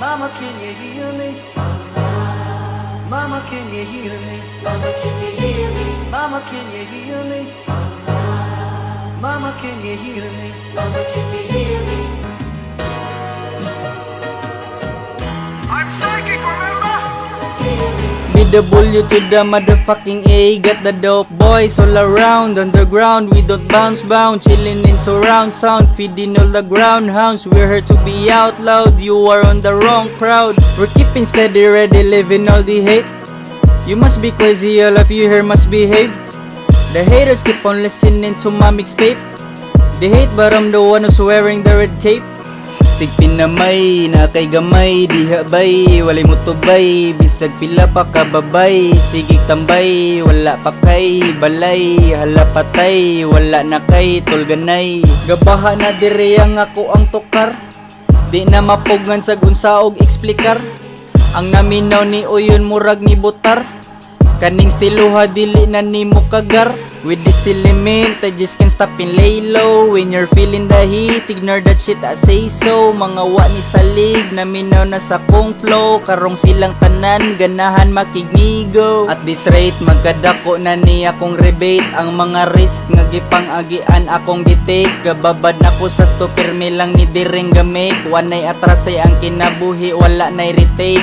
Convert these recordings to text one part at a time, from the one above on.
Mama, can you hear me? Mama, can you hear me? Mama, can you hear me? Mama, can you hear me? Mama, can you hear me? Mama, can you hear me? I'm psychic, remember? Be the W to the motherfucking A. Got the dope boys all around. Underground, we don't bounce bound. Chillin' in surround sound. Feeding all the ground hounds. We're here to be out loud. You are on the wrong crowd. We're keeping steady, ready, living all the hate. You must be crazy, all of you here must behave. The haters keep on listening to my mixtape. They hate but I'm the one who's wearing the red cape. Sigpin na may, na kay gamay, diha bay, walay mo tubay, bisag pila pa kababay, sigig tambay, wala pa kay balay, hala patay, wala na kay tulganay. Gabaha na dire ang ako ang tukar, di na mapugan sa gunsa og eksplikar. Ang naminaw ni uyon murag ni butar, kaning stiluha dili na nimo kagar. With this element, I just can't stop and lay low. When you're feeling the heat, ignore that shit I say so. Mga wa ni salig, naminaw na sa kong flow. Karong silang tanan, ganahan makignigo. At this rate, magkadako na ni akong rebate. Ang mga risk, nga gipang-agian akong gitake. Gababad na ko sa stopper, lang ni direng gamake. Wanay atrasay ang kinabuhi, wala na'y retake.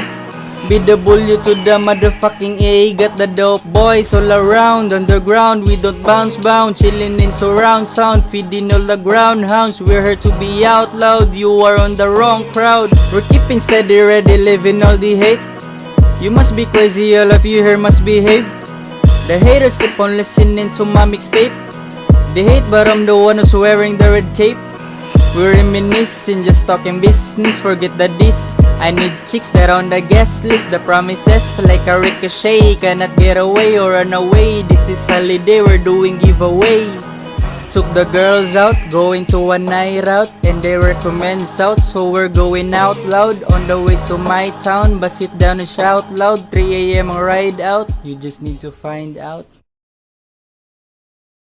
Be the W to the motherfucking A. Got the dope boys all around. Underground, we don't bounce bound. Chillin' in surround sound. Feeding all the ground hounds. We're here to be out loud. You are on the wrong crowd. We're keeping steady, ready, living all the hate. You must be crazy, all of you here must behave. The haters keep on listening to my mixtape. They hate but I'm the one who's wearing the red cape. We're reminiscing, just talking business, forget the diss. I need chicks that on the guest list. The promises like a ricochet, cannot get away or run away. This is holiday, we're doing giveaway. Took the girls out, going to a night out, and they recommend south, so we're going out loud. On the way to my town, but sit down and shout loud. 3 AM ride out, you just need to find out.